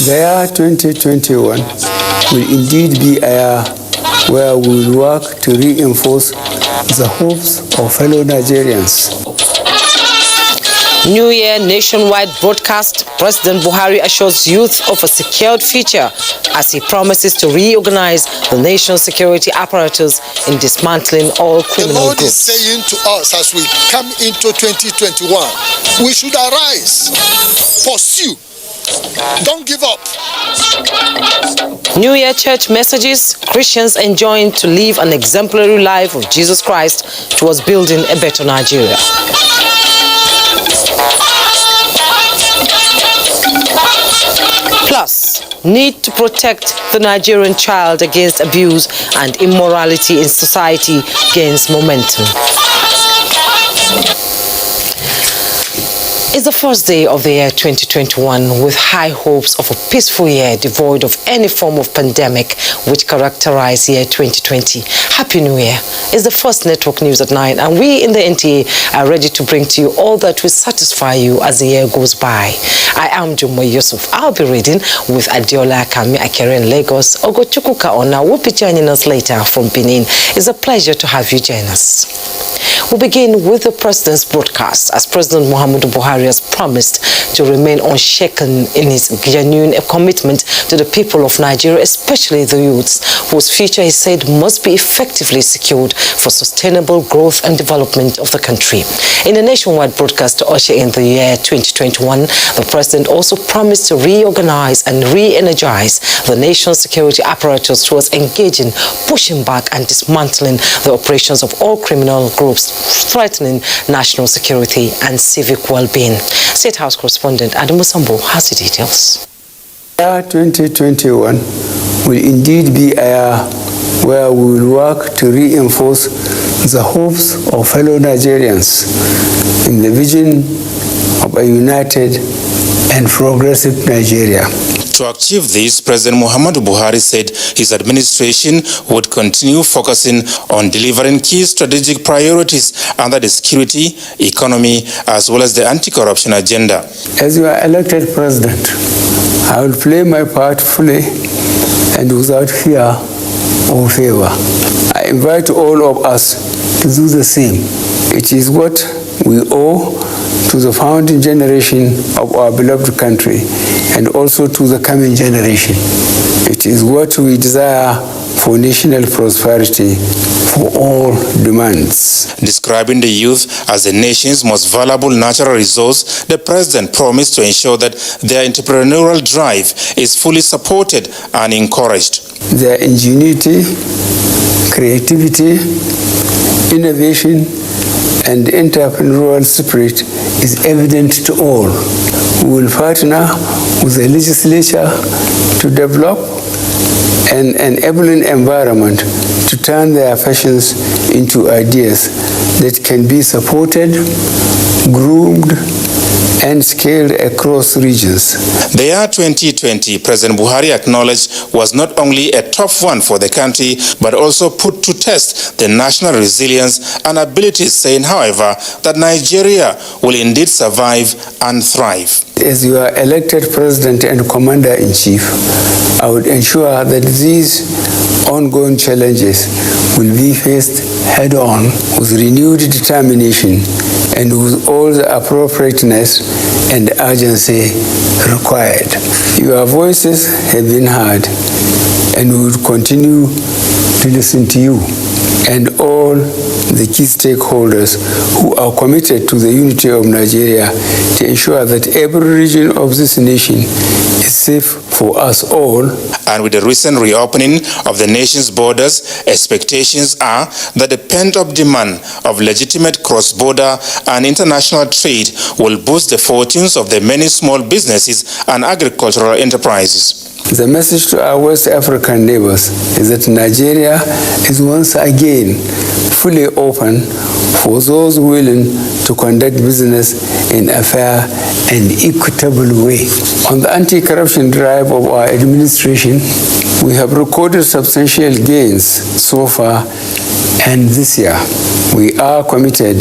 The year 2021 will indeed be a year where we will work to reinforce the hopes of fellow Nigerians. New Year nationwide broadcast, President Buhari assures youth of a secured future as he promises to reorganize the nation's security apparatus in dismantling all criminal groups. The Lord is saying to us as we come into 2021, we should arise, pursue, don't give up. New Year church messages, Christians enjoying to live an exemplary life of Jesus Christ towards building a better Nigeria. Plus, need to protect the Nigerian child against abuse and immorality in society gains momentum. It's the first day of the year 2021 with high hopes of a peaceful year devoid of any form of pandemic which characterized year 2020. Happy New Year. It's the first network news at 9 and we in the NTA are ready to bring to you all that will satisfy you as the year goes by. I am Jummai Yusuf. I'll be reading with Adiola Kami Akere in Lagos. Ogochukwu Kaona will be joining us later from Benin. It's a pleasure to have you join us. We'll begin with the President's broadcast as President Muhammadu Buhari has promised to remain unshaken in his genuine commitment to the people of Nigeria, especially the youths, whose future, he said, must be effectively secured for sustainable growth and development of the country. In a nationwide broadcast to usher in the year 2021, the President also promised to reorganize and re-energize the nation's security apparatus towards engaging, pushing back and dismantling the operations of all criminal groups threatening national security and civic well-being. State House correspondent Adam Musambo has the details. The year 2021 will indeed be a year where we will work to reinforce the hopes of fellow Nigerians in the vision of a united and progressive Nigeria. To achieve this, President Muhammadu Buhari said his administration would continue focusing on delivering key strategic priorities under the security, economy, as well as the anti-corruption agenda. As your elected president, I will play my part fully and without fear or favor. I invite all of us to do the same. It is what we owe to the founding generation of our beloved country and also to the coming generation. It is what we desire for national prosperity for all demands. Describing the youth as the nation's most valuable natural resource, the President promised to ensure that their entrepreneurial drive is fully supported and encouraged. Their ingenuity, creativity, innovation, and entrepreneurial spirit is evident to all. We will partner with the legislature to develop an enabling environment to turn their passions into ideas that can be supported, groomed, and scaled across regions. The year 2020, President Buhari acknowledged, was not only a tough one for the country, but also put to test the national resilience and abilities, saying, however, that Nigeria will indeed survive and thrive. As your elected president and commander-in-chief, I would ensure that these ongoing challenges will be faced head-on with renewed determination and with all the appropriateness and urgency required. Your voices have been heard, and we will continue to listen to you and all the key stakeholders who are committed to the unity of Nigeria to ensure that every region of this nation is safe for us all. And with the recent reopening of the nation's borders, expectations are that the pent-up demand of legitimate cross-border and international trade will boost the fortunes of the many small businesses and agricultural enterprises. The message to our West African neighbors is that Nigeria is once again fully open for those willing to conduct business in a fair and equitable way. On the anti-corruption drive of our administration, we have recorded substantial gains so far, and this year we are committed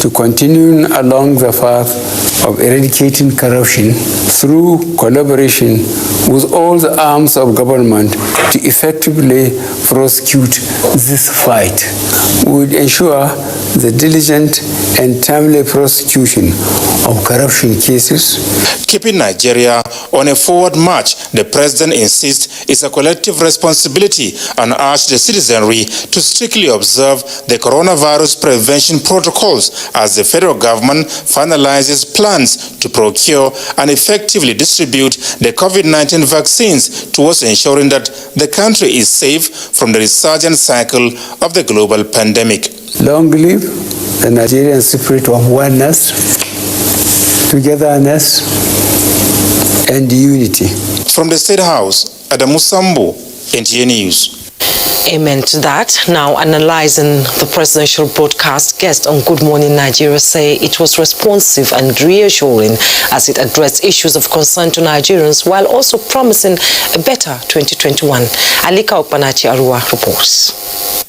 to continuing along the path of eradicating corruption through collaboration with all the arms of government to effectively prosecute this fight. We would ensure the diligent and timely prosecution of corruption cases. Keeping Nigeria on a forward march, the president insists is a collective responsibility and urged the citizenry to strictly observe the coronavirus prevention protocols as the federal government finalizes plans to procure and effectively distribute the COVID-19 vaccines towards ensuring that the country is safe from the resurgent cycle of the global pandemic. Long live the Nigerian spirit of oneness, togetherness, and unity. From the State House, Adamu Sambo, NTA News. Amen to that. Now, analyzing the presidential broadcast, guests on Good Morning Nigeria say it was responsive and reassuring as it addressed issues of concern to Nigerians while also promising a better 2021. Alika Opanachi Arua reports.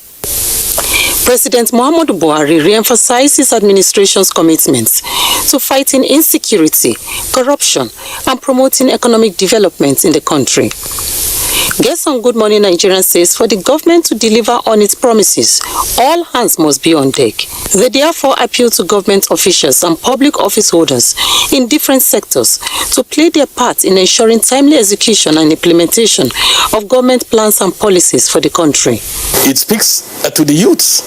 President Muhammadu Buhari re-emphasized his administration's commitments to fighting insecurity, corruption, and promoting economic development in the country. Guest on Good Morning Nigerian says for the government to deliver on its promises, all hands must be on deck. They therefore appeal to government officials and public office holders in different sectors to play their part in ensuring timely execution and implementation of government plans and policies for the country. It speaks to the youths,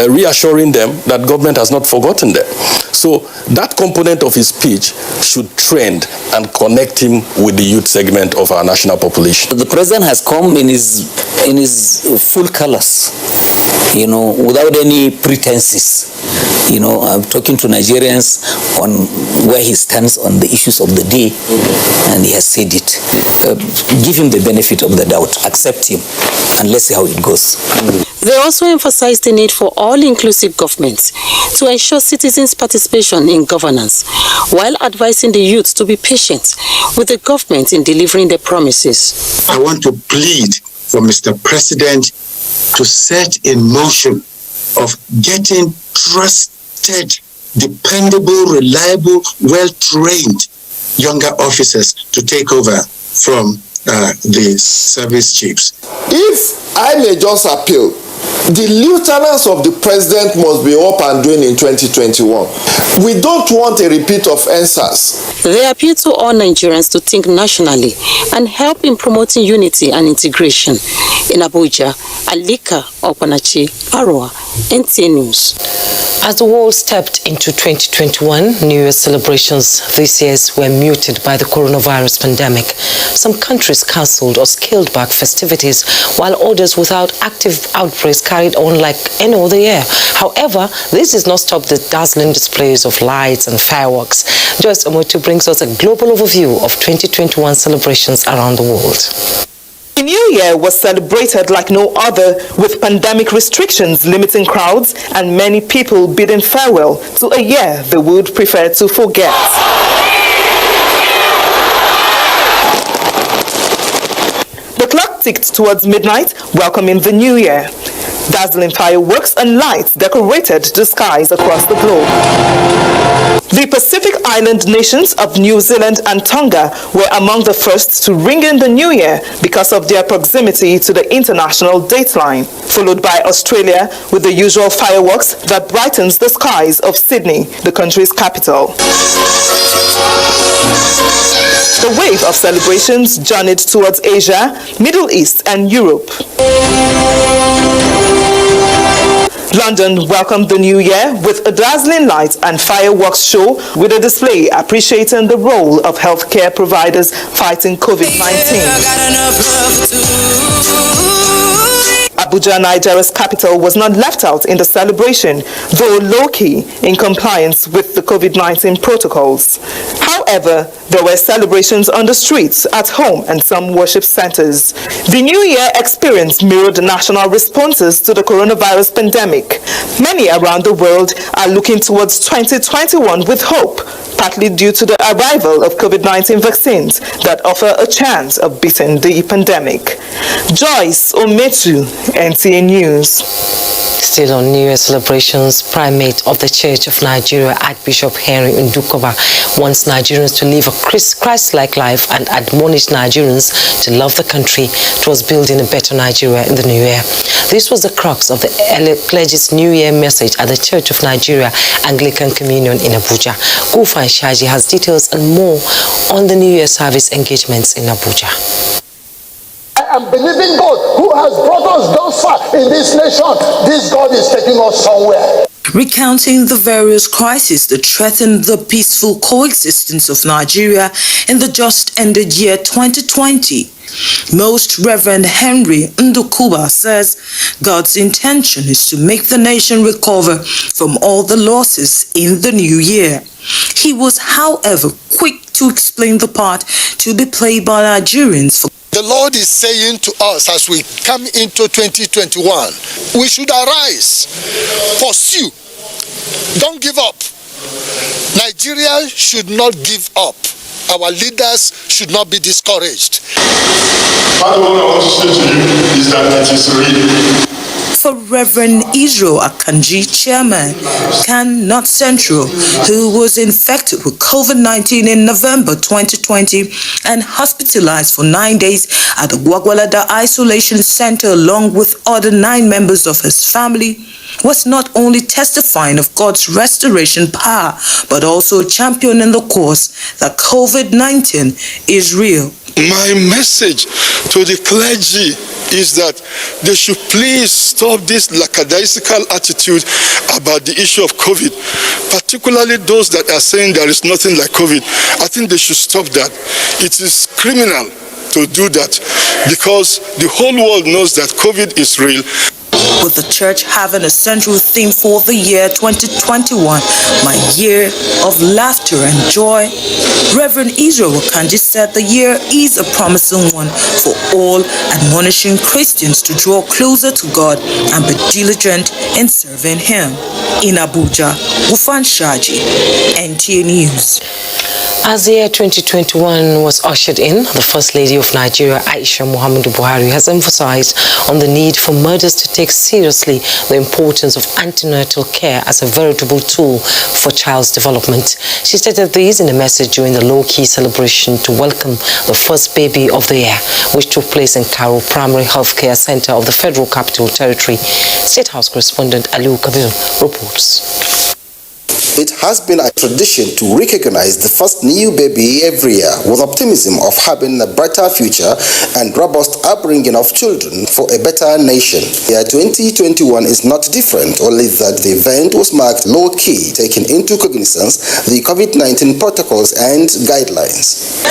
reassuring them that government has not forgotten them. So that component of his speech should trend and connect him with the youth segment of our national population. The president has come in his full colors, without any pretenses. I'm talking to Nigerians on where he stands on the issues of the day, and he has said it. Give him the benefit of the doubt, accept him, and let's see how it goes. They also emphasized the need for all-inclusive governments to ensure citizens' participation in governance, while advising the youth to be patient with the government in delivering their promises. I want to plead for Mr. President to set in motion of getting trusted, dependable, reliable, well-trained younger officers to take over from the service chiefs. If I may just appeal, the lieutenants of the president must be up and doing in 2021. We don't want a repeat of NSAS. They appeal to all Nigerians to think nationally and help in promoting unity and integration. In Abuja, Alika Opanachi, Arua, NTA News. As the world stepped into 2021, New Year celebrations this year were muted by the coronavirus pandemic. Some countries cancelled or scaled back festivities, while others without active outbreaks carried on like any other year. However, this does not stop the dazzling displays of lights and fireworks. Joyce Omotu brings us a global overview of 2021 celebrations around the world. The New Year was celebrated like no other, with pandemic restrictions limiting crowds and many people bidding farewell to a year they would prefer to forget. The clock ticked towards midnight, welcoming the New Year. Dazzling fireworks and lights decorated the skies across the globe. The Pacific Island nations of New Zealand and Tonga were among the first to ring in the New Year because of their proximity to the international dateline, followed by Australia with the usual fireworks that brightens the skies of Sydney, the country's capital. The wave of celebrations journeyed towards Asia, Middle East and Europe. London welcomed the new year with a dazzling light and fireworks show with a display appreciating the role of healthcare providers fighting COVID-19. Abuja, Nigeria's capital, was not left out in the celebration, though low-key in compliance with the COVID-19 protocols. However, there were celebrations on the streets, at home, and some worship centers. The New Year experience mirrored the national responses to the coronavirus pandemic. Many around the world are looking towards 2021 with hope, partly due to the arrival of COVID-19 vaccines that offer a chance of beating the pandemic. Joyce Ometu, NTA News. Still on New Year celebrations, Primate of the Church of Nigeria, Archbishop Henry Ndukova, wants Nigerians to live a Christ-like life and admonish Nigerians to love the country towards building a better Nigeria in the new year. This was the crux of the clergy's New Year message at the Church of Nigeria Anglican Communion in Abuja. Gufan Shaji has details and more on the New Year service engagements in Abuja. I am believing God who has brought us thus far in this nation. This God is taking us somewhere. Recounting the various crises that threaten the peaceful coexistence of Nigeria in the just-ended year 2020, Most Reverend Henry Ndukuba says God's intention is to make the nation recover from all the losses in the new year. He was, however, quick to explain the part to be played by Nigerians. The Lord is saying to us as we come into 2021, we should arise, pursue, don't give up. Nigeria should not give up. Our leaders should not be discouraged. What I want to say to you is that it is real. For Reverend Israel Akanji, chairman, Can North Central, who was infected with COVID-19 in November 2020 and hospitalized for 9 days at the Gwagwalada Isolation Center along with other 9 members of his family, was not only testifying of God's restoration power, but also championing the cause that COVID-19 is real. My message to the clergy is that they should please stop this lackadaisical attitude about the issue of COVID, particularly those that are saying there is nothing like COVID. I think they should stop that. It is criminal to do that because the whole world knows that COVID is real. With the church having a central theme for the year 2021, My Year of Laughter and Joy, Reverend Israel Akanji said the year is a promising one for all, admonishing Christians to draw closer to God and be diligent in serving Him. In Abuja, Gufan Shaji, NTA News. As the year 2021 was ushered in, the First Lady of Nigeria, Aisha Muhammadu Buhari, has emphasized on the need for mothers to take seriously the importance of antenatal care as a veritable tool for child's development. She stated this in a message during the low-key celebration to welcome the first baby of the year, which took place in Karu Primary Healthcare Center of the Federal Capital Territory. State House correspondent Aliu Kabir reports. It has been a tradition to recognize the first new baby every year with optimism of having a brighter future and robust upbringing of children for a better nation. Year 2021 is not different, only that the event was marked low-key, taking into cognizance the COVID-19 protocols and guidelines.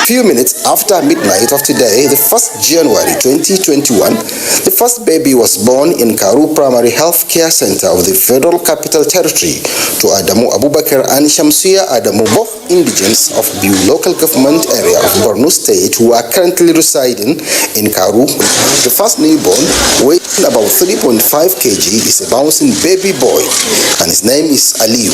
Few minutes after midnight of today, the 1st January 2021, the first baby was born in Karu Primary Healthcare Center of the Federal Capital Territory to Adamu Abubakar and Shamsuya Adamu, both indigents of the local government area of Borno State who are currently residing in Karu. The first newborn, weighing about 3.5 kg, is a bouncing baby boy and his name is Aliu.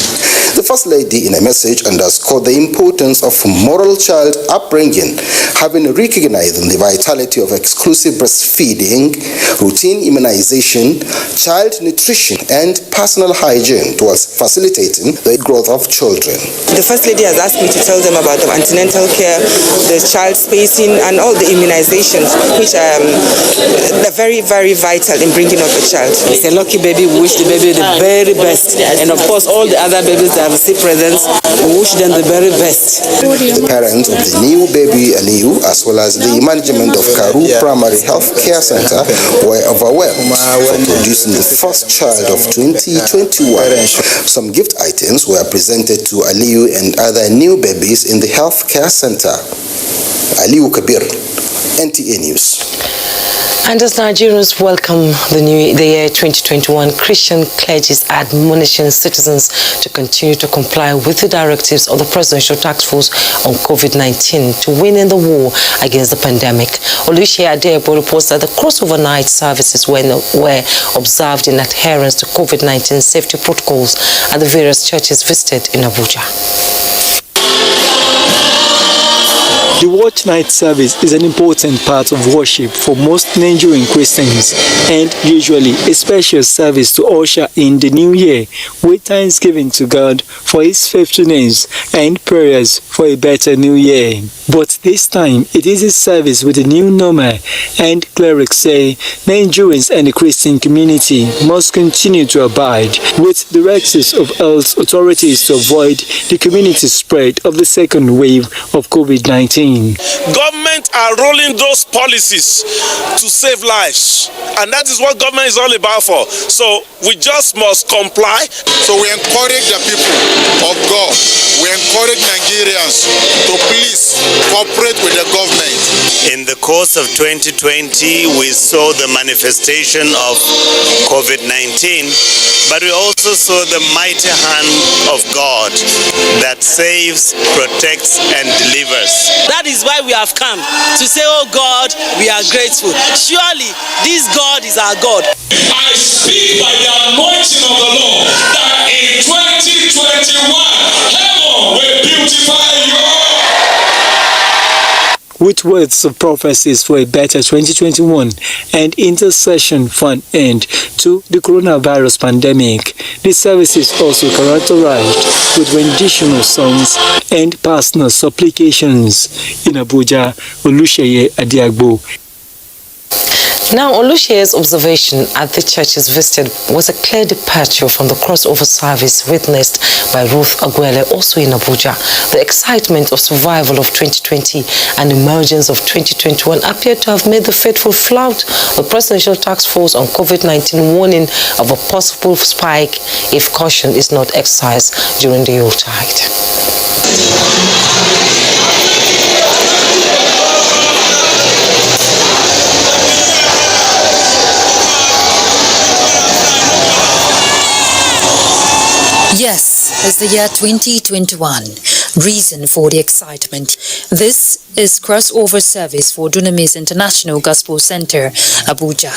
The First Lady, in a message, underscored the importance of moral child upbringing, having recognized the vitality of exclusive breastfeeding, routine immunization, child nutrition, and personal hygiene towards facilitating the growth of children. The First Lady has asked me to tell them about the antenatal care, the child spacing, and all the immunizations, which are very, very vital in bringing up a child. It's a lucky baby. We wish the baby the very best. And of course, all the other babies that have received presents, we wish them the very best. The parents of the new new baby Aliyu, as well as the management of Karu Primary Health Care Center, were overwhelmed for producing the first child of 2021. Some gift items were presented to Aliyu and other new babies in the health care center. Aliyu Kabir, NTA News. And as Nigerians welcome the year 2021, Christian clergies are admonishing citizens to continue to comply with the directives of the Presidential Task Force on COVID-19 to win in the war against the pandemic. Oluseyi Adebo reports that the crossover night services were observed in adherence to COVID-19 safety protocols at the various churches visited in Abuja. The watch night service is an important part of worship for most Nigerian Christians and usually a special service to usher in the new year with thanksgiving to God for His faithfulness and prayers for a better new year. But this time it is a service with a new normal, and clerics say Nigerians and the Christian community must continue to abide with directives of health authorities to avoid the community spread of the second wave of COVID-19. Government are rolling those policies to save lives, and that is what government is all about for. So we just must comply. So we encourage the people of God, we encourage Nigerians to please cooperate with the government. In the course of 2020, we saw the manifestation of COVID-19, but we also saw the mighty hand of God that saves, protects, and delivers. That is why we have come to say, oh God, we are grateful. Surely this God is our God. I speak by the anointing of the Lord that in 2021, heaven will beautify you. With words of prophecies for a better 2021 and intercession for an end to the coronavirus pandemic, the service is also characterized with rendition of songs and personal supplications. In Abuja, Oluseyi Adebo. Now, Oluseyi's observation at the churches visited was a clear departure from the crossover service witnessed by Ruth Aguele, also in Abuja. The excitement of survival of 2020 and emergence of 2021 appeared to have made the faithful flout the Presidential Task Force on COVID-19 warning of a possible spike if caution is not exercised during the Yuletide. Yes, it's the year 2021. Reason for the excitement. This is crossover service for Dunamis International Gospel Center, Abuja.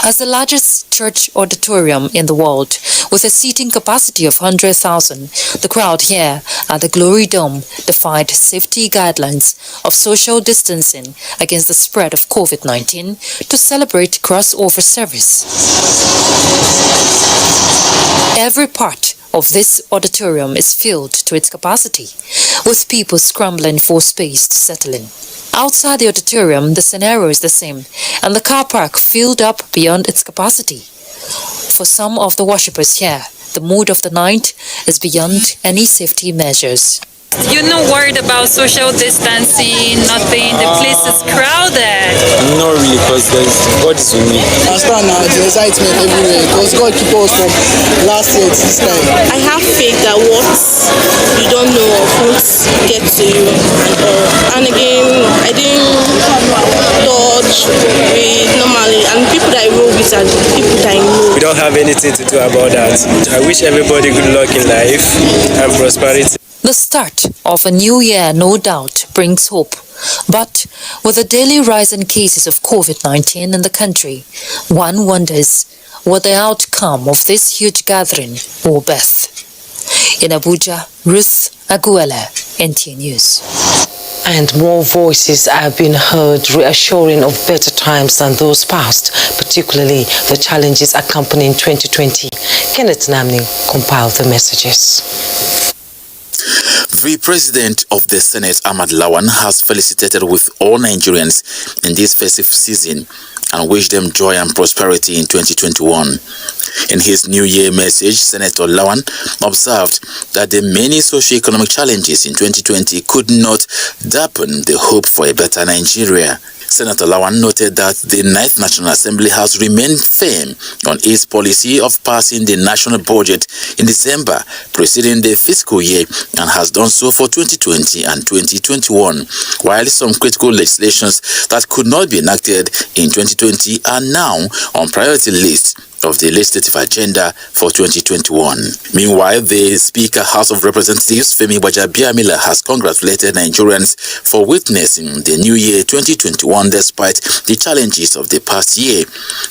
As the largest church auditorium in the world, with a seating capacity of 100,000, the crowd here at the Glory Dome defied safety guidelines of social distancing against the spread of COVID-19 to celebrate crossover service. Every part of this auditorium is filled to its capacity, with people scrambling for space to settle in. Outside the auditorium, the scenario is the same, and the car park filled up beyond its capacity. For some of the worshippers here, the mood of the night is beyond any safety measures. You're not worried about social distancing, nothing, the place is crowded. Not really, because God is with me. I stand now, the excitement everywhere, because God keep us from last year to this time. I have faith that what you don't know of won't get to you. And again, I didn't dodge with normally, and people that I roll with are people that I know. We don't have anything to do about that. I wish everybody good luck in life and prosperity. The start of a new year, no doubt, brings hope. But with the daily rise in cases of COVID-19 in the country, one wonders what the outcome of this huge gathering will be. In Abuja, Ruth Aguele, NTA News. And more voices have been heard reassuring of better times than those past, particularly the challenges accompanying 2020. Kenneth Namni compiled the messages. The President of the Senate, Ahmad Lawan, has felicitated with all Nigerians in this festive season and wished them joy and prosperity in 2021. In his New Year message, Senator Lawan observed that the many socio-economic challenges in 2020 could not dampen the hope for a better Nigeria. Senator Lawan noted that the 9th National Assembly has remained firm on its policy of passing the national budget in December preceding the fiscal year and has done so for 2020 and 2021, while some critical legislations that could not be enacted in 2020 are now on priority list of the legislative agenda for 2021. Meanwhile, the Speaker, House of Representatives, Femi Gbajabiamila, has congratulated Nigerians for witnessing the new year 2021 despite the challenges of the past year.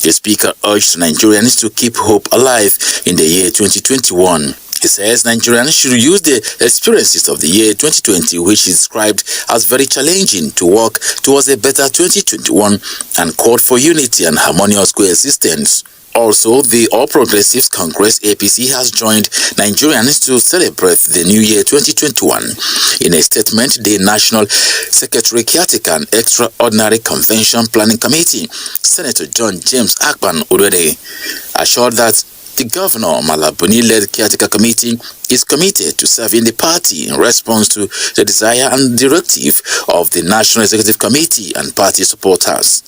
The Speaker urged Nigerians to keep hope alive in the year 2021. He says Nigerians should use the experiences of the year 2020, which is described as very challenging, to work towards a better 2021 and called for unity and harmonious coexistence. Also, the All Progressives Congress APC has joined Nigerians to celebrate the New Year 2021. In a statement, the National Secretary Caretaker and Extraordinary Convention Planning Committee, Senator John James Akpan Odwede, assured that the Governor Malabuni-led Caretaker Committee is committed to serving the party in response to the desire and directive of the National Executive Committee and party supporters.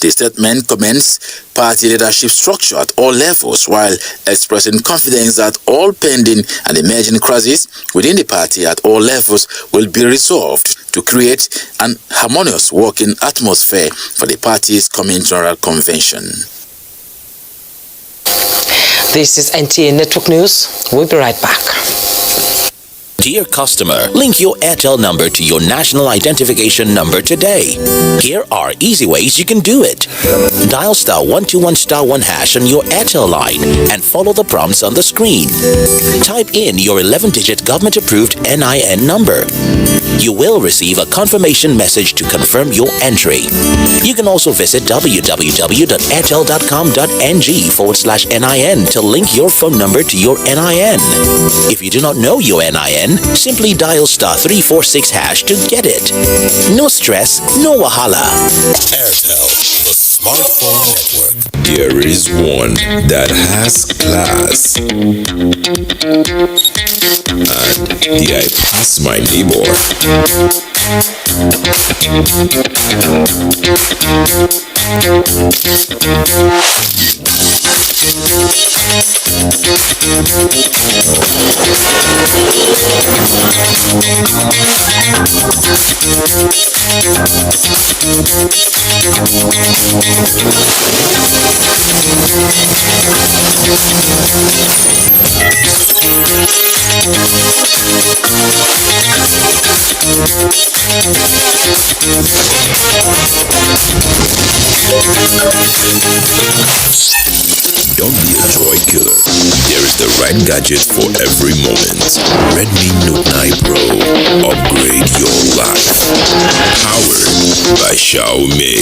The statement commends party leadership structure at all levels while expressing confidence that all pending and emerging crises within the party at all levels will be resolved to create an harmonious working atmosphere for the party's coming general convention. This is NTA Network News. We'll be right back. Dear customer, link your Airtel number to your national identification number today. Here are easy ways you can do it. Dial *121*1# on your Airtel line and follow the prompts on the screen. Type in your 11-digit government-approved NIN number. You will receive a confirmation message to confirm your entry. You can also visit www.airtel.com.ng/NIN to link your phone number to your NIN. If you do not know your NIN, simply dial *346# to get it. No stress, no wahala. Airtel, the smartphone network. There is one that has class. And I pass my neighbor. Don't be a joy killer. There is the right gadget for every moment. Redmi Note 9 Pro. Upgrade your life. Powered by Xiaomi.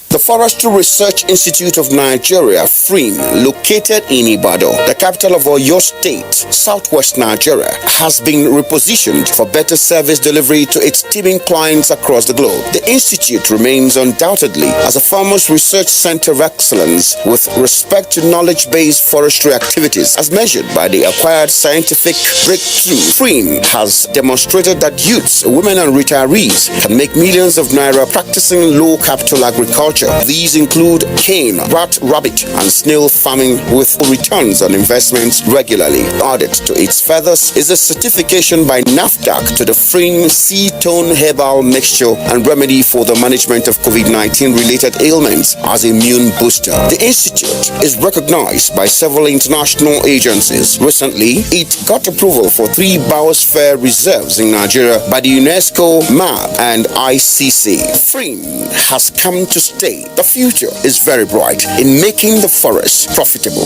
The Forestry Research Institute of Nigeria, FRIN, located in Ibadan, the capital of Oyo State, southwest Nigeria, has been repositioned for better service delivery to its teeming clients across the globe. The institute remains undoubtedly as a foremost research center of excellence with respect to knowledge-based forestry activities as measured by the acquired scientific breakthrough. FRIN has demonstrated that youths, women and retirees can make millions of naira practicing low-capital agriculture. These include cane, rat, rabbit, and snail farming with returns on investments regularly. Added to its feathers is a certification by NAFDAC to the FRIN C-Tone Herbal Mixture and Remedy for the management of COVID-19 related ailments as immune booster. The institute is recognized by several international agencies. Recently, it got approval for 3 biosphere reserves in Nigeria by the UNESCO, MAB, and ICC. FRIN has come to stay. The future is very bright in making the forest profitable.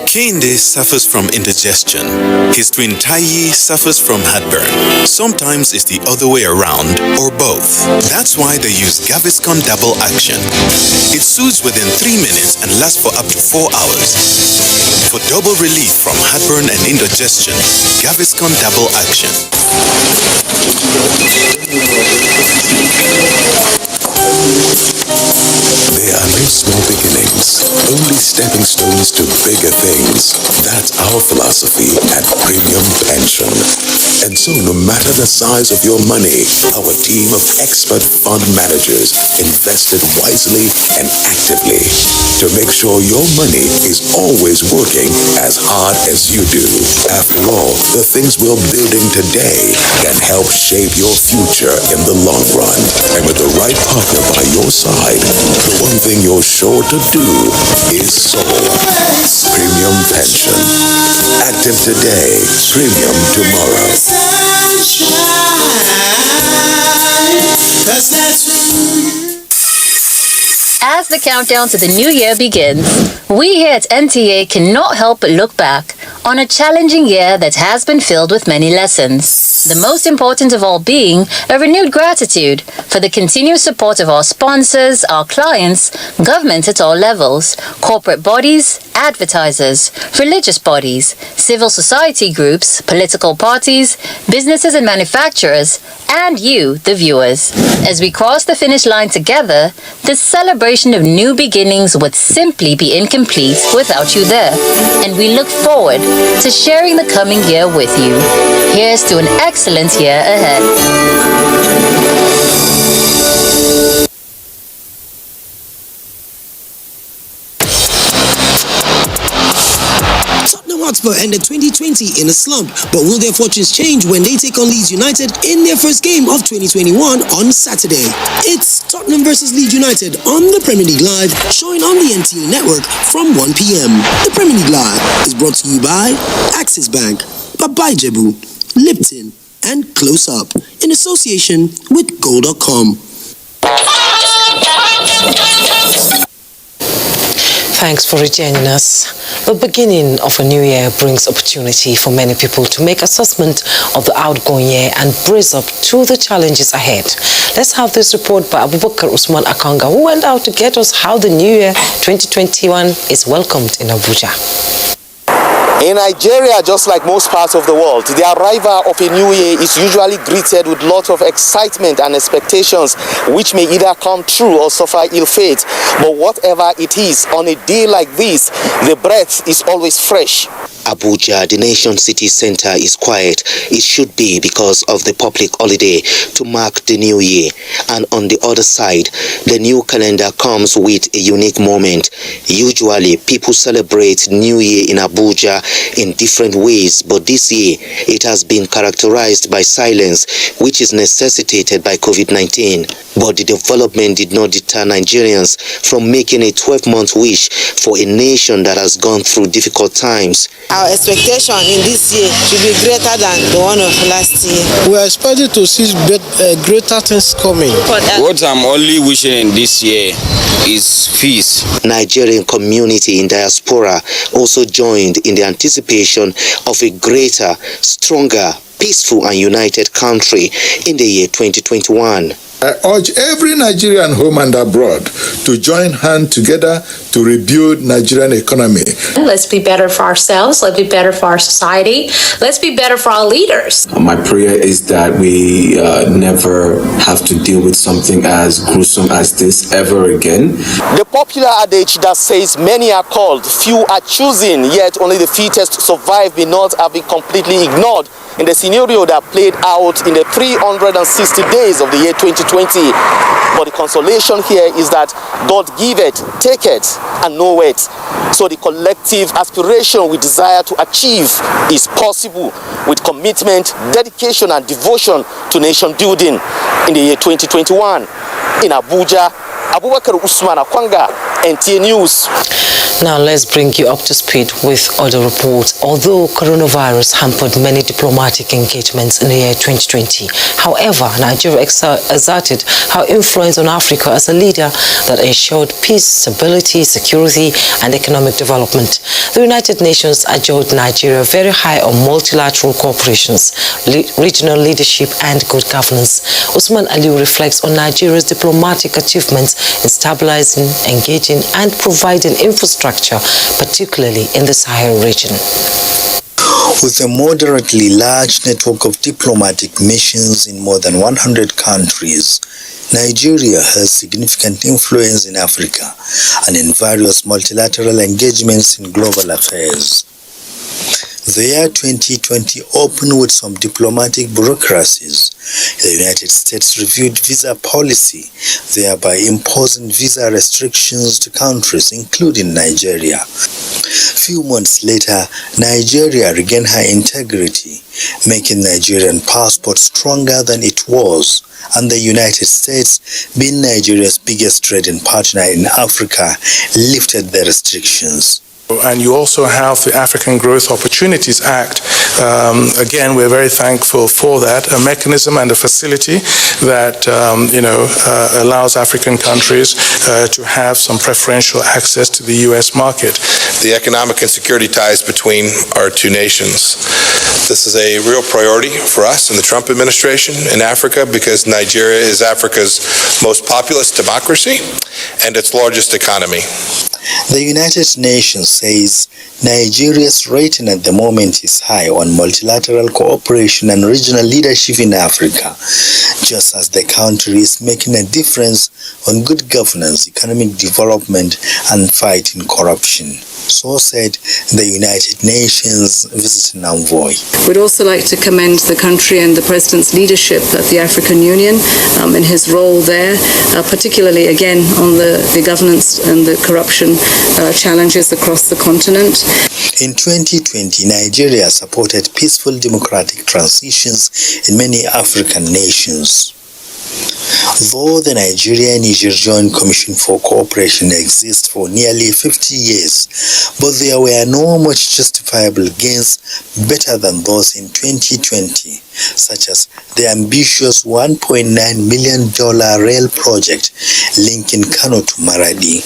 Kehinde suffers from indigestion. His twin Taiyi suffers from heartburn. Sometimes it's the other way around, or both. That's why they use Gaviscon Double Action. It soothes within 3 minutes and lasts for up to 4 hours. For double relief from heartburn and indigestion, Gaviscon Double Action. There are no small beginnings, only stepping stones to bigger things. That's our philosophy at Premium Pension. And so no matter the size of your money, our team of expert fund managers invested wisely and actively to make sure your money is always working as hard as you do. After all, the things we're building today can help shape your future in the long run. And with the right partner by your side, the one thing you're sure to do is soar. Premium Pension. Active today, premium tomorrow. As the countdown to the new year begins, we here at NTA cannot help but look back on a challenging year that has been filled with many lessons. The most important of all being a renewed gratitude for the continuous support of our sponsors, our clients, government at all levels, corporate bodies, advertisers, religious bodies, civil society groups, political parties, businesses and manufacturers, and you, the viewers. As we cross the finish line together, this celebration of new beginnings would simply be incomplete without you there. And we look forward to sharing the coming year with you. Here's to an excellent year ahead. Hotspur ended 2020 in a slump, but will their fortunes change when they take on Leeds United in their first game of 2021 on Saturday? It's Tottenham versus Leeds United on the Premier League Live, showing on the NTA network from 1 p.m. The Premier League Live is brought to you by Axis Bank, Babai Jebu, Lipton, and Close Up in association with Goal.com. Thanks for rejoining us. The beginning of a new year brings opportunity for many people to make assessment of the outgoing year and brace up to the challenges ahead. Let's have this report by Abubakar Usman Akanga, who went out to get us how the new year 2021 is welcomed in Abuja. In Nigeria, just like most parts of the world, the arrival of a new year is usually greeted with lots of excitement and expectations, which may either come true or suffer ill fate. But whatever it is, on a day like this, the breath is always fresh. Abuja, the nation city center, is quiet. It should be because of the public holiday to mark the new year. And on the other side, the new calendar comes with a unique moment. Usually, people celebrate New Year in Abuja in different ways, but this year, it has been characterized by silence, which is necessitated by COVID-19. But the development did not deter Nigerians from making a 12-month wish for a nation that has gone through difficult times. Our expectation in this year should be greater than the one of last year. We are expecting to see greater things coming. What I'm only wishing in this year is peace. Nigerian community in diaspora also joined in the anticipation of a greater, stronger, peaceful and united country in the year 2021. I urge every Nigerian home and abroad to join hands together to rebuild Nigerian economy. Let's be better for ourselves. Let's be better for our society. Let's be better for our leaders. My prayer is that we never have to deal with something as gruesome as this ever again. The popular adage that says many are called, few are choosing, yet only the fittest survive may not have been completely ignored in the scenario that played out in the 360 days of the year 2020. But the consolation here is that God give it, take it, and know it. So the collective aspiration we desire to achieve is possible with commitment, dedication, and devotion to nation building in the year 2021. In Abuja, Abubakar Usman Akwanga, NTA News. Now let's bring you up to speed with other reports. Although coronavirus hampered many diplomatic engagements in the year 2020, however, Nigeria exerted her influence on Africa as a leader that ensured peace, stability, security, and economic development. The United Nations adjured Nigeria very high on multilateral cooperations, regional leadership, and good governance. Usman Aliu reflects on Nigeria's diplomatic achievements in stabilizing, engaging, and providing infrastructure, particularly in the Sahel region. With a moderately large network of diplomatic missions in more than 100 countries, Nigeria has significant influence in Africa and in various multilateral engagements in global affairs. The year 2020 opened with some diplomatic bureaucracies. The United States reviewed visa policy, thereby imposing visa restrictions to countries, including Nigeria. Few months later, Nigeria regained her integrity, making Nigerian passport stronger than it was, and the United States, being Nigeria's biggest trading partner in Africa, lifted the restrictions. And you also have the African Growth Opportunities Act. Again, we're very thankful for that, a mechanism and a facility that allows African countries to have some preferential access to the U.S. market. The economic and security ties between our two nations. This is a real priority for us in the Trump administration in Africa because Nigeria is Africa's most populous democracy and its largest economy. The United Nations says Nigeria's rating at the moment is high on multilateral cooperation and regional leadership in Africa, just as the country is making a difference on good governance, economic development, and fighting corruption. So said the United Nations visiting envoy. We'd also like to commend the country and the President's leadership at the African Union in his role there, particularly again on the governance and the corruption challenges across the continent. In 2020, Nigeria supported peaceful democratic transitions in many African nations. Though the Nigeria-Niger Joint Commission for Cooperation exists for nearly 50 years, but there were no much justifiable gains better than those in 2020, such as the ambitious $1.9 million rail project linking Kano to Maradi,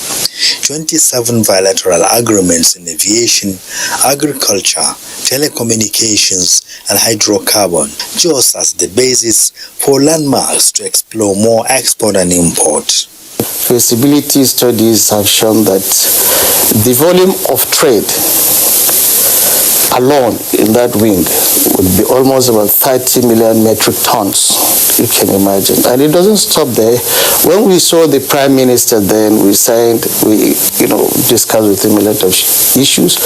27 bilateral agreements in aviation, agriculture, telecommunications, and hydrocarbon, just as the basis for landmarks to explore more export and import. Feasibility studies have shown that the volume of trade alone in that wing would be almost about 30 million metric tons, you can imagine. And it doesn't stop there. When we saw the Prime Minister then, we discussed with him a lot of issues.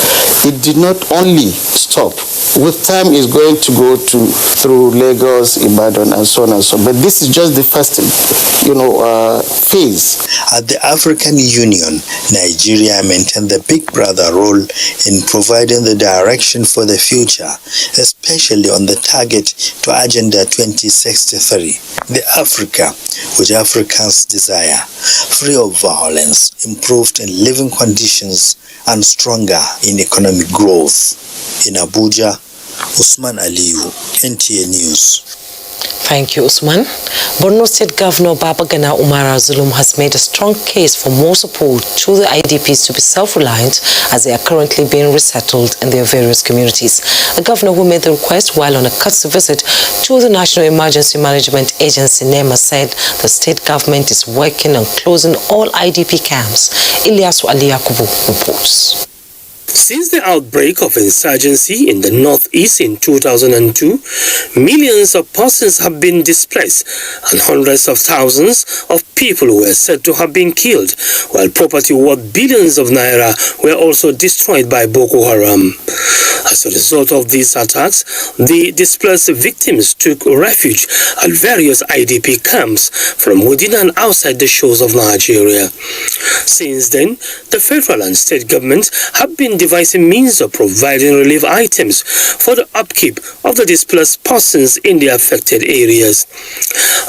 It did not only stop. With time, it's going to go through Lagos, Ibadan, and so on and so on. But this is just the first, phase. At the African Union, Nigeria maintained the big brother role in providing the direction for the future, especially on the target to Agenda 2063, the Africa which Africans desire, free of violence, improved in living conditions, and stronger in economic growth. In Abuja, Usman Aliyu, NTA News. Thank you, Usman. Borno State Governor Babagana Umara Zulum has made a strong case for more support to the IDPs to be self-reliant as they are currently being resettled in their various communities. The governor, who made the request while on a courtesy visit to the National Emergency Management Agency, NEMA, said the state government is working on closing all IDP camps. Ilyasu Ali Yakubu reports. Since the outbreak of insurgency in the northeast in 2002, millions of persons have been displaced and hundreds of thousands of people were said to have been killed, while property worth billions of naira were also destroyed by Boko Haram. As a result of these attacks, the displaced victims took refuge at various IDP camps from within and outside the shores of Nigeria. Since then, the federal and state governments have been devising means of providing relief items for the upkeep of the displaced persons in the affected areas.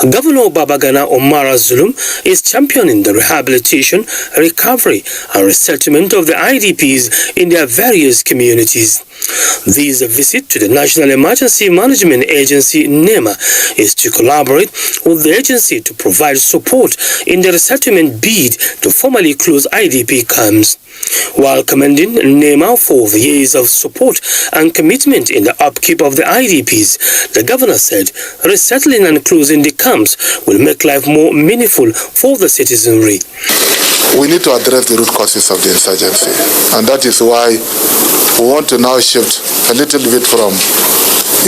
Governor Babagana Umara Zulum is championing the rehabilitation, recovery, and resettlement of the IDPs in their various communities. This visit to the National Emergency Management Agency, NEMA, is to collaborate with the agency to provide support in the resettlement bid to formally close IDP camps. While commending NEMA for the years of support and commitment in the upkeep of the IDPs, the governor said resettling and closing the camps will make life more meaningful for the citizenry. we need to address the root causes of the insurgency. And that is why we want to now shift a little bit from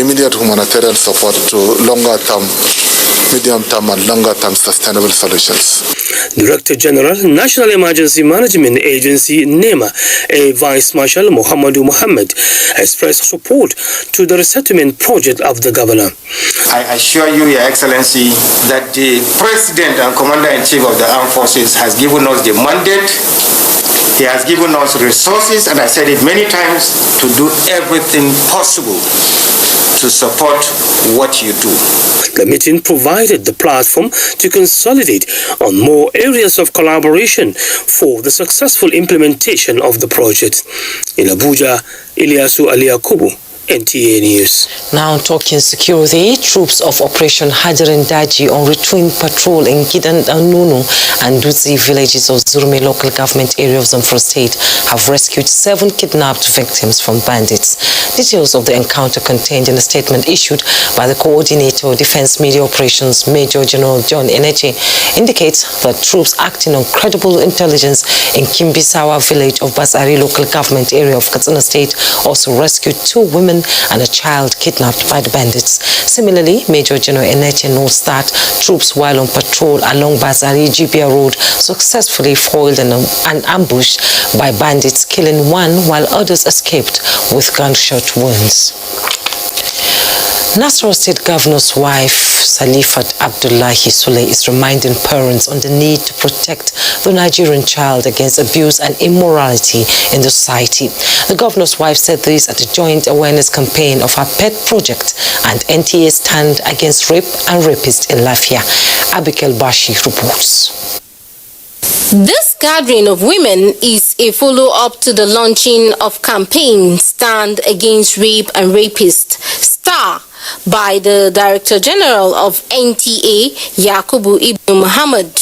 immediate humanitarian support to longer-term, medium-term and longer-term sustainable solutions. Director General, National Emergency Management Agency, NEMA, Air Vice Marshal Muhammadu Muhammad, expressed support to the resettlement project of the governor. I assure you, Your Excellency, that the President and Commander-in-Chief of the Armed Forces has given us the mandate. He has given us resources, and I said it many times, to do everything possible to support what you do. The meeting provided the platform to consolidate on more areas of collaboration for the successful implementation of the project. In Abuja, Ilyasu Aliakubu, NTA News. Now talking security, troops of Operation Hajarin Daji on routine patrol in Gidan Nunu and Dutsi villages of Zurmi local government area of Zamfara State have rescued 7 kidnapped victims from bandits. Details of the encounter contained in a statement issued by the Coordinator of Defense Media Operations, Major General John Eneche, indicates that troops acting on credible intelligence in Kimbisawa village of Basari local government area of Katsina State also rescued 2 women and a child kidnapped by the bandits. Similarly, Major General Eneche notes that troops while on patrol along Basari Jibia Road successfully foiled an ambush by bandits, killing 1 while others escaped with gunshot wounds. Nasarawa State Governor's wife, Salifat Abdullahi Sule, is reminding parents on the need to protect the Nigerian child against abuse and immorality in the society. The governor's wife said this at a joint awareness campaign of her pet project and NTA stand against rape and rapists in Lafia. Abigail Bashi reports. This gathering of women is a follow-up to the launching of campaign Stand Against Rape and Rapists, STAR, by the Director General of NTA, Yakubu Ibn Muhammad.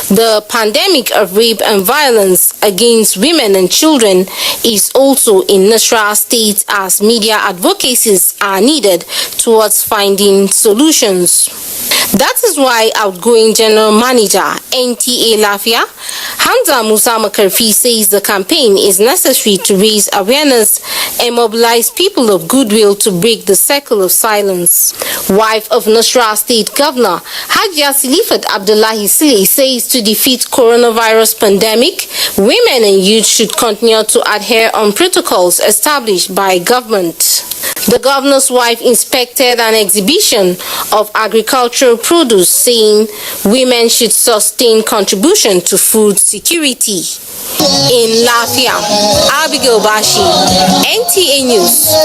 The pandemic of rape and violence against women and children is also in Nasarawa State as media advocacies are needed towards finding solutions. That is why outgoing General Manager, NTA Lafia, Hamza Musa Makarfi, says the campaign is necessary to raise awareness and mobilize people of goodwill to break the cycle of silence. Wife of Nasarawa State Governor, Hajia Salifat Abdullahi Sule, says to defeat coronavirus pandemic, women and youth should continue to adhere on protocols established by government. The governor's wife inspected an exhibition of agricultural produce, saying women should sustain contribution to food security. In Lafia, Abigail Bashi, NTA News.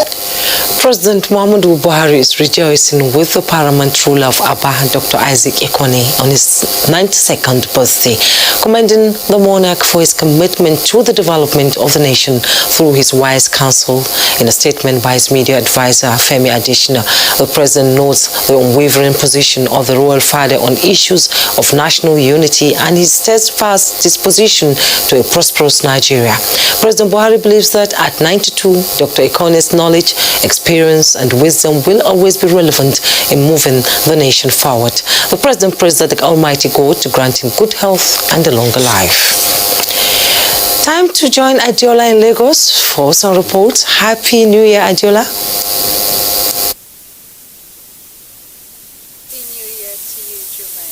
President Muhammadu Buhari is rejoicing with the paramount ruler of Aba, Dr. Isaac Ekwane, on his 92nd birthday, commending the monarch for his commitment to the development of the nation through his wise counsel. In a statement by his media advisor, Femi Adesina, the president notes the unwavering position of the royal father on issues of national unity and his steadfast disposition to a prosperous Nigeria. President Buhari believes that at 92, Dr. Ekwane's knowledge, experience and wisdom will always be relevant in moving the nation forward. The president prays that the Almighty God to grant him good health and a longer life. Time to join Adiola in Lagos for some reports. Happy New Year, Adiola. Happy New Year to you, Jummai.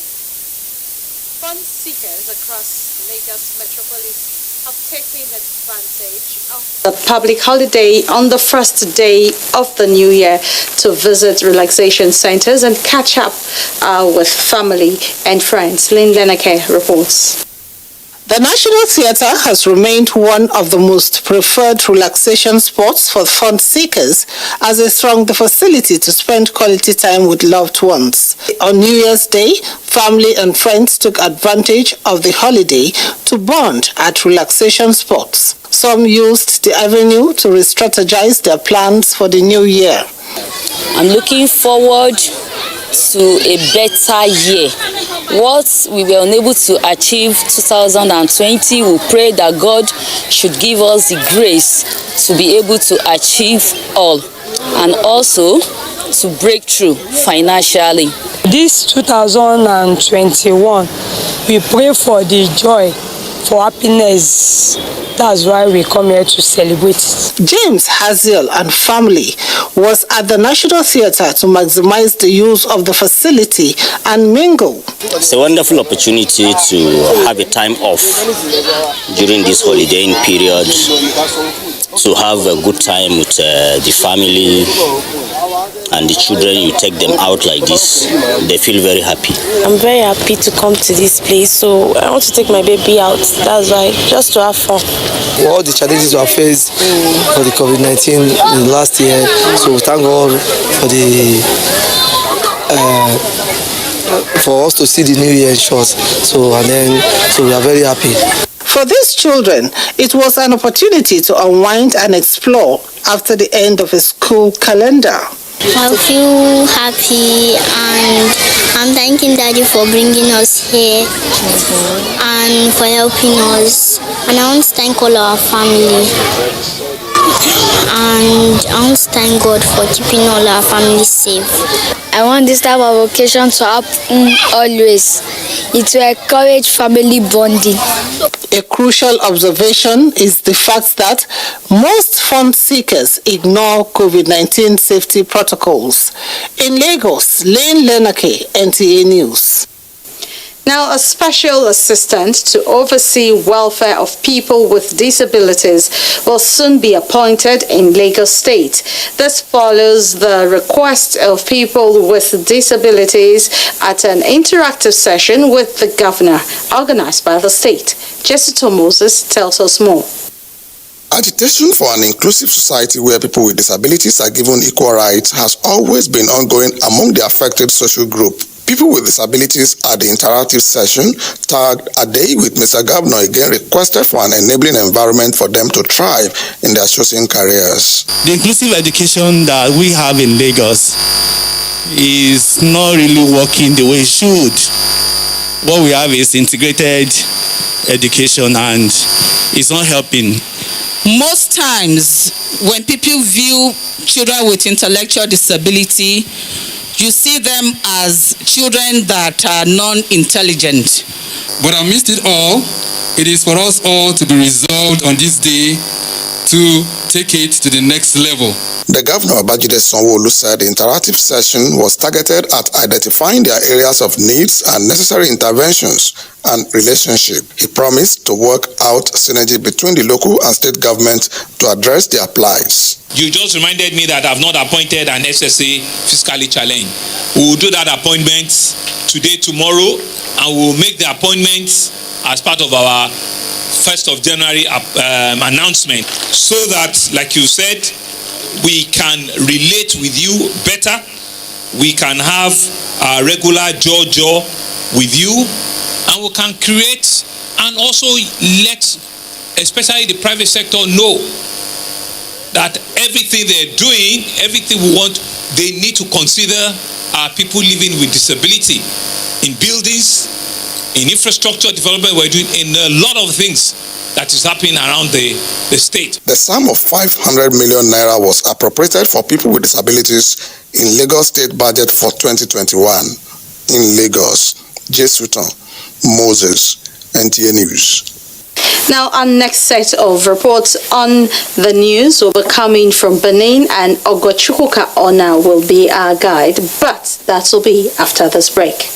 Fund seekers across Lagos metropolis have taken advantage of the public holiday on the first day of the new year to visit relaxation centers and catch up with family and friends. Lynn Lenake reports. The National Theatre has remained one of the most preferred relaxation spots for fund seekers as they throng the facility to spend quality time with loved ones. On New Year's Day, family and friends took advantage of the holiday to bond at relaxation spots. Some used the avenue to re-strategize their plans for the new year. I'm looking forward to a better year. What we were unable to achieve 2020, we pray that God should give us the grace to be able to achieve all and also to break through financially. This 2021, we pray for the joy for happiness. That's why we come here to celebrate. James Haziel and family was at the National Theatre to maximize the use of the facility and mingle. It's a wonderful opportunity to have a time off during this holidaying period, to have a good time with the family and the children. You take them out like this, they feel very happy. I'm very happy to come to this place, so I want to take my baby out. That's why, just to have fun. All the challenges we have faced for the COVID-19 in the last year, so we thank God for us to see the new year in short. So we are very happy. For these children, it was an opportunity to unwind and explore after the end of a school calendar. I feel happy, and I'm thanking Daddy for bringing us here and for helping us. And I want to thank all our family. And I want to thank God for keeping all our families safe. I want this type of occasion to happen always. It will encourage family bonding. A crucial observation is the fact that most fund seekers ignore COVID-19 safety protocols. In Lagos, Lane Lenake, NTA News. Now, a special assistant to oversee welfare of people with disabilities will soon be appointed in Lagos State. This follows the request of people with disabilities at an interactive session with the governor organized by the state. Jessica Moses tells us more. Agitation for an inclusive society where people with disabilities are given equal rights has always been ongoing among the affected social group. People with disabilities at the interactive session tagged A Day with Mr. Governor again requested for an enabling environment for them to thrive in their chosen careers. The inclusive education that we have in Lagos is not really working the way it should. What we have is integrated education and it's not helping. Most times when people view children with intellectual disability, you see them as children that are non-intelligent. But amidst it all, it is for us all to be resolved on this day to take it to the next level. The Governor Babajide Sanwo-Olu said the interactive session was targeted at identifying their areas of needs and necessary interventions and relationship. He promised to work out synergy between the local and state government to address their plights. You just reminded me that I've not appointed an SSA fiscally challenged. We will do that appointment today, tomorrow, and we will make the appointment as part of our 1st of January announcement, so that, like you said, we can relate with you better. We can have a regular jaw with you, and we can create and also let especially the private sector know that everything they're doing, everything we want, they need to consider people living with disability in buildings, in infrastructure development. We're doing in a lot of things that is happening around the state. The sum of 500 million naira was appropriated for people with disabilities in Lagos State budget for 2021. In Lagos, Jesuton Moses, NTA News. Now, our next set of reports on the news will be coming from Benin, and Ogochukwuka Ona will be our guide, but that will be after this break.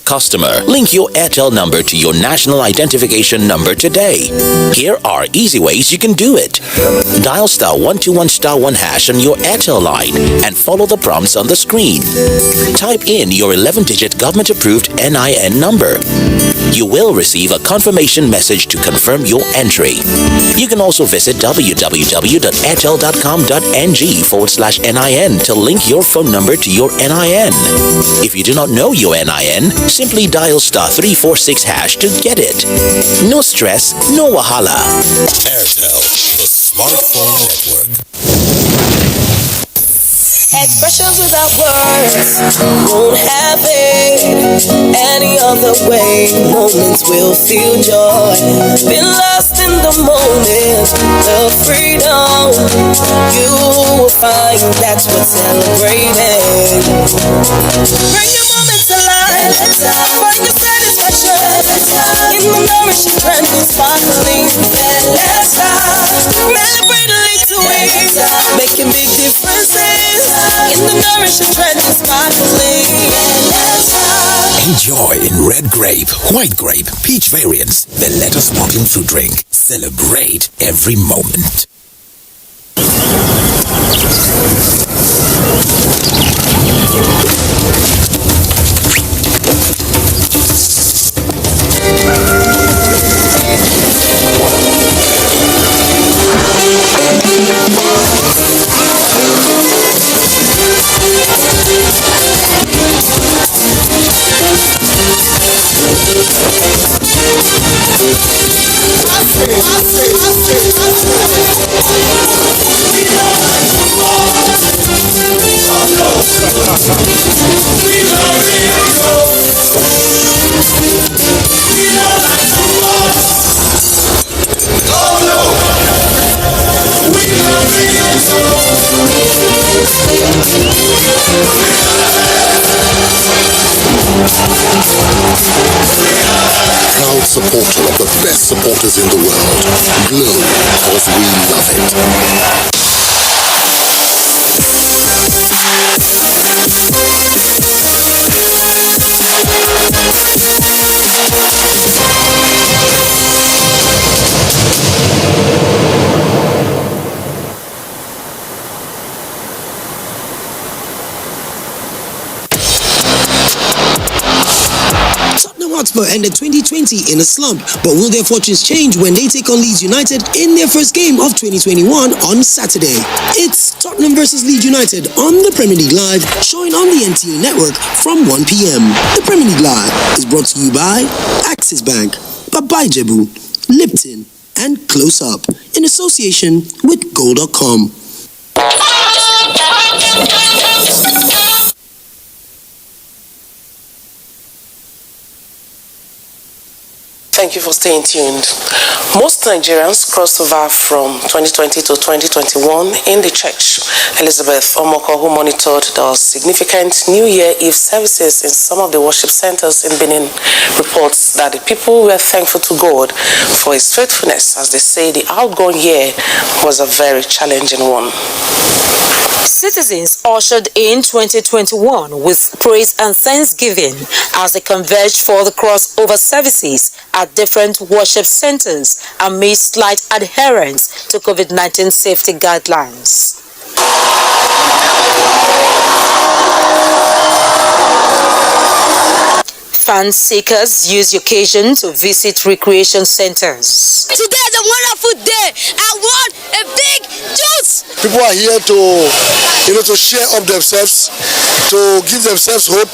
Customer, link your Airtel number to your national identification number today. Here are easy ways you can do it. Dial *121*1# on your Airtel line and follow the prompts on the screen. Type in your 11-digit government-approved NIN number. You will receive a confirmation message to confirm your entry. You can also visit www.airtel.com.ng/NIN to link your phone number to your NIN. If you do not know your NIN, simply dial *346# to get it. No stress, no wahala. Airtel, the smartphone network. Expressions without words won't have it any other way. Moments will feel joy. Been lost in the moment, the freedom you will find. That's what's celebrating. Bring your moments alive. Find your satisfaction. in the nourishing trend of sparkling. Celebrate little ways, making big differences in the nourishing trend of sparkling. Enjoy in red grape, white grape, peach variants. Then let us sparkling fruit drink. Celebrate every moment. Proud supporter of the best supporters in the world. Glow, because we love it. Hotspur ended 2020 in a slump, but will their fortunes change when they take on Leeds United in their first game of 2021 on Saturday? It's Tottenham versus Leeds United on the Premier League Live, showing on the NTA network from 1 p.m. The Premier League Live is brought to you by Axis Bank, Babai Jebu, Lipton, and Close Up in association with Goal.com. Thank you for staying tuned. Most Nigerians crossed over from 2020 to 2021 in the church. Elizabeth Omoko, who monitored the significant New Year Eve services in some of the worship centers in Benin, reports that the people were thankful to God for his faithfulness, as they say the outgone year was a very challenging one. Citizens ushered in 2021 with praise and thanksgiving as they converged for the crossover services at different worship centers amid slight adherence to COVID-19 safety guidelines. Fan seekers use the occasion to visit recreation centers. Today is a wonderful day. I want a big juice. People are here to share up themselves, to give themselves hope.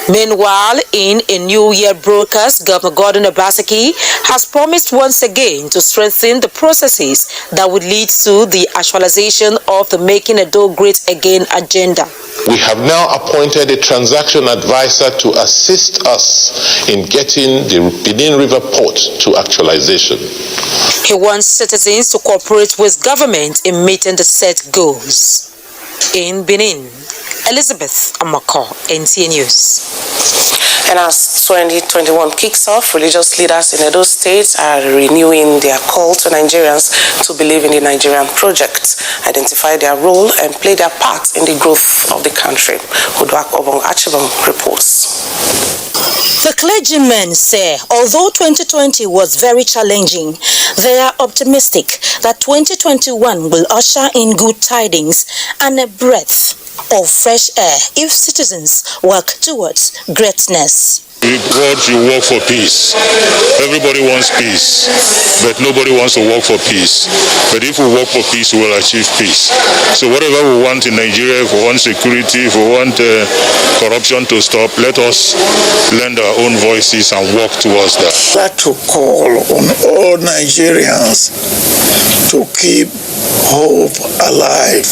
Meanwhile, in a New Year broadcast, Governor Gordon Obaseki has promised once again to strengthen the processes that would lead to the actualization of the Making Edo Great Again agenda. We have now appointed a transaction advisor to assist us in getting the Benin River Port to actualization. He wants citizens to cooperate with government in meeting the set goals. In Benin, Elizabeth Amako, NTA News. And as 2021 kicks off, religious leaders in Edo State are renewing their call to Nigerians to believe in the Nigerian project, identify their role, and play their part in the growth of the country. Odwak Obong Achibong reports. The clergymen say, although 2020 was very challenging, they are optimistic that 2021 will usher in good tidings and a breath of fresh air if citizens work towards greatness. God should work for peace. Everybody wants peace, but nobody wants to work for peace. But if we work for peace, we will achieve peace. So whatever we want in Nigeria, if we want security, if we want corruption to stop, let us lend our own voices and work towards that. I'd like to call on all Nigerians to keep hope alive.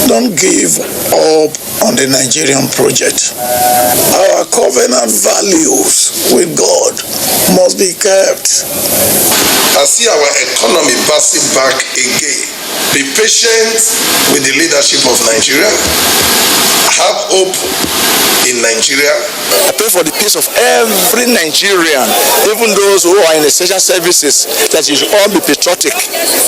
Don't give up on the Nigerian project. Our covenant values with God must be kept. I see our economy bouncing back again. Be patient with the leadership of Nigeria. Have hope in Nigeria. I pray for the peace of every Nigerian, even those who are in essential services, that you should all be patriotic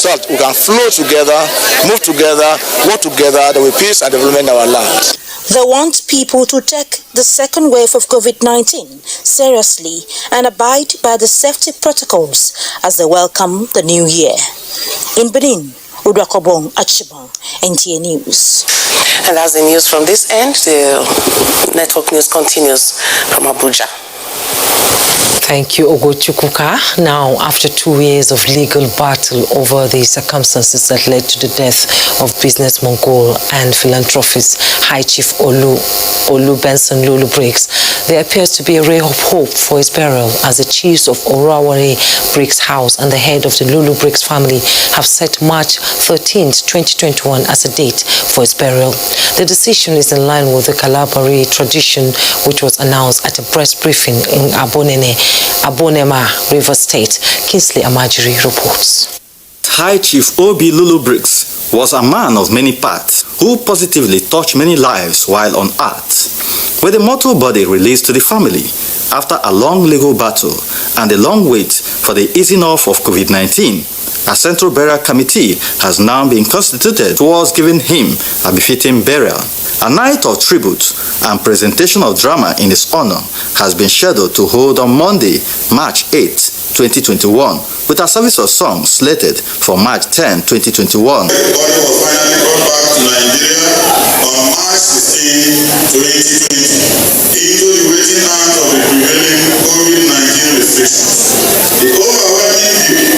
so that we can flow together, move together, work together, there will be peace and development in our land. They want people to take the second wave of COVID-19 seriously and abide by the safety protocols as they welcome the new year. In Benin, Udrakobong Achibong, NTA News. And that's the news from this end. The network news continues from Abuja. Thank you, Ogochukuka. Now, after 2 years of legal battle over the circumstances that led to the death of business mogul and philanthropist High Chief Olu Benson Lulu Briggs, there appears to be a ray of hope for his burial as the chiefs of Orawari Briggs House and the head of the Lulu Briggs family have set March 13th, 2021 as a date for his burial. The decision is in line with the Kalabari tradition, which was announced at a press briefing in Abonema, River State. Kingsley Amajiri reports. High Chief Obi Lulu Briggs was a man of many parts who positively touched many lives while on earth. With the mortal body released to the family after a long legal battle and a long wait for the easing off of COVID-19, a central burial committee has now been constituted towards giving him a befitting burial. A night of tribute and presentation of drama in his honor has been scheduled to hold on Monday, March 8, 2021, with a service of songs slated for March 10, 2021. The body was finally brought back to Nigeria on March 16, 2020, into the waiting arms of the prevailing COVID-19 restrictions. The overwhelming view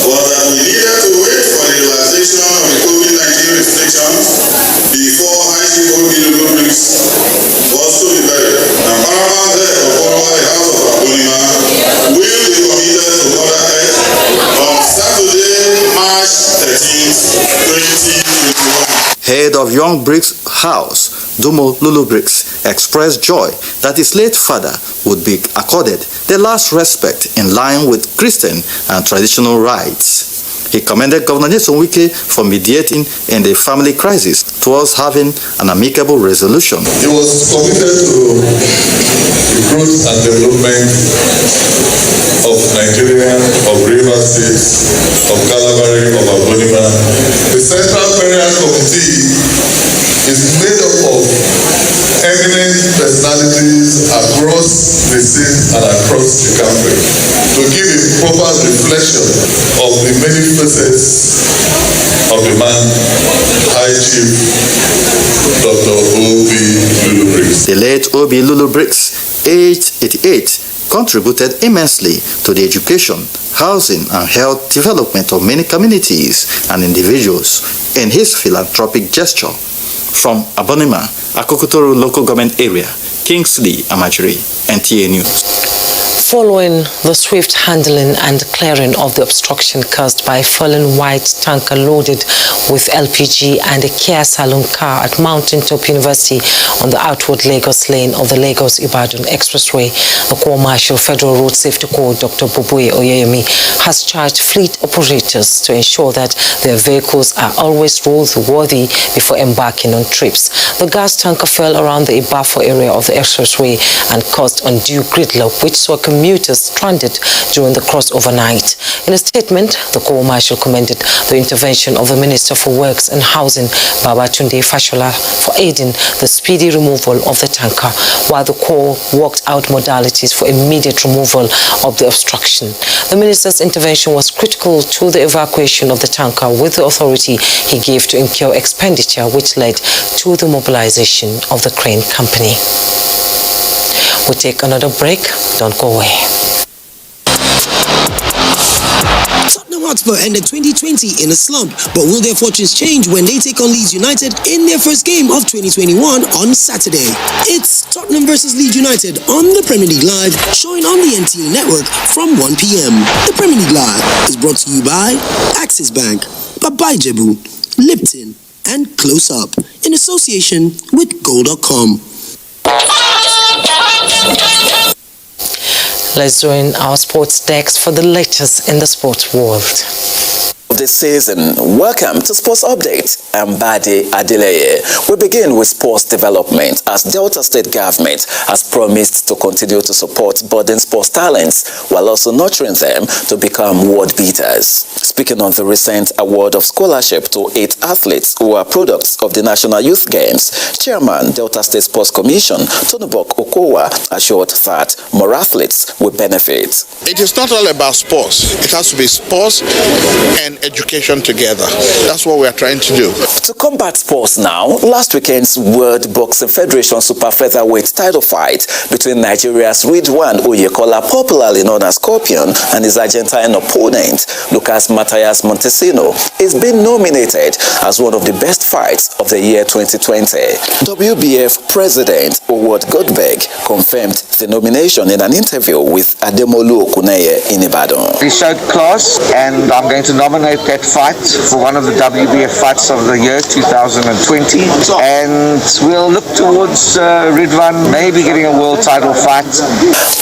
was that we needed to wait for the relaxation of the COVID-19 restrictions before High Chief Obi Lulu Briggs was to be buried. And paramount head of Orawari House of Abonima will be committed to Mother Earth on Saturday, March 13th, 2021. Head of Young Briggs House, Dumo Lulu Briggs, expressed joy that his late father would be accorded the last respect in line with Christian and traditional rites. He commended Governor Nyesom Wike for mediating in the family crisis towards having an amicable resolution. He was committed to the growth and development of Nigeria, of River State, of Kalabari, of Abonima. The Central Burial Committee is made up of eminent personalities across the state and across the country to give a proper reflection of the many facets of the man, High Chief Dr. Obi Lulu Briggs. The late Obi Lulu Briggs, aged 88, contributed immensely to the education, housing and health development of many communities and individuals in his philanthropic gesture. From Abonima, Akokotoro local government area, Kingsley Amajiri, NTA News. Following the swift handling and clearing of the obstruction caused by a fallen white tanker loaded with LPG and a Kia Saloon car at Mountaintop University on the outward Lagos lane of the Lagos-Ibadan Expressway, the Corps Marshal Federal Road Safety Corps Dr. Bubuye Oyeyemi has charged fleet operators to ensure that their vehicles are always roadworthy before embarking on trips. The gas tanker fell around the Ibafo area of the expressway and caused undue gridlock, which saw commuters stranded during the crossover night. In a statement, the Corps Marshal commended the intervention of the Minister for Works and Housing, Babatunde Fashola, for aiding the speedy removal of the tanker, while the Corps worked out modalities for immediate removal of the obstruction. The Minister's intervention was critical to the evacuation of the tanker, with the authority he gave to incur expenditure, which led to the mobilization of the crane company. We'll take another break. Don't go away. Tottenham Hotspur ended 2020 in a slump, but will their fortunes change when they take on Leeds United in their first game of 2021 on Saturday? It's Tottenham versus Leeds United on the Premier League Live, showing on the NTA network from 1 p.m. The Premier League Live is brought to you by Axis Bank, Babai Jebu, Lipton, and Close Up in association with Goal.com. Let's join our sports desk for the latest in the sports world. the season. Welcome to Sports Update. I'm Badi Adeleye. We begin with sports development as Delta State government has promised to continue to support budding sports talents while also nurturing them to become world beaters. Speaking on the recent award of scholarship to 8 athletes who are products of the National Youth Games, Chairman Delta State Sports Commission Tonobok Okowa assured that more athletes will benefit. It is not all about sports. It has to be sports and education together. That's what we are trying to do. To combat sports now, last weekend's World Boxing Federation Super Featherweight title fight between Nigeria's Ridwan Oyekola, popularly known as Scorpion, and his Argentine opponent, Lucas Matias Montesino, is being nominated as one of the best fights of the year 2020. WBF President Howard Goldberg confirmed the nomination in an interview with Ademolu Okuneye in Ibadan. He showed class, and I'm going to nominate that fight for one of the WBF fights of the year 2020, and we'll look towards Ridwan maybe getting a world title fight.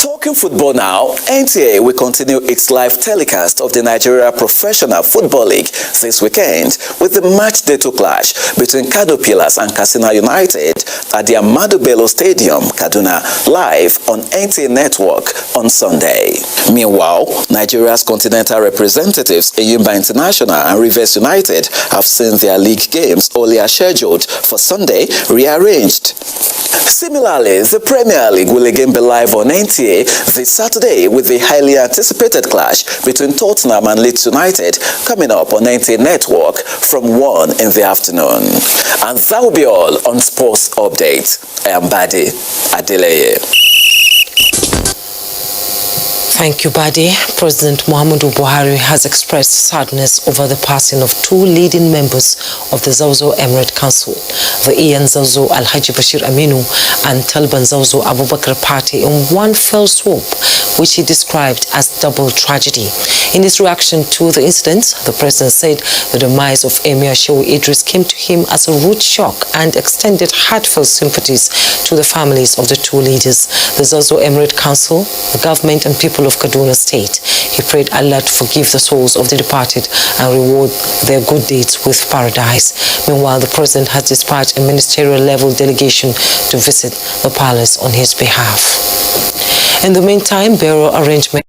Talking football now, NTA will continue its live telecast of the Nigeria Professional Football League this weekend with the match-day clash between Kano Pillars and Katsina United at the Ahmadu Bello Stadium, Kaduna, live on NTA Network on Sunday. Meanwhile, Nigeria's continental representatives Eyimba International and Rivers United have seen their league games earlier scheduled for Sunday rearranged. Similarly, the Premier League will again be live on NTA this Saturday with the highly anticipated clash between Tottenham and Leeds United coming up on NTA Network from 1 in the afternoon. And that will be all on Sports Update. I am Badi Adeleye. Thank you, Badi. President Muhammadu Buhari has expressed sadness over the passing of 2 leading members of the Zawzo Emirate Council, the Iyan Zawzo Alhaji Bashir Aminu and Talban Zawzo Abubakar party in one fell swoop, which he described as double tragedy. In his reaction to the incident, the president said the demise of Emir Shehu Idris came to him as a rude shock and extended heartfelt sympathies to the families of the 2 leaders, the Zawzo Emirate Council, the government and people of Kaduna State. He prayed Allah to forgive the souls of the departed and reward their good deeds with paradise. Meanwhile, the president has dispatched a ministerial-level delegation to visit the palace on his behalf. In the meantime, burial arrangements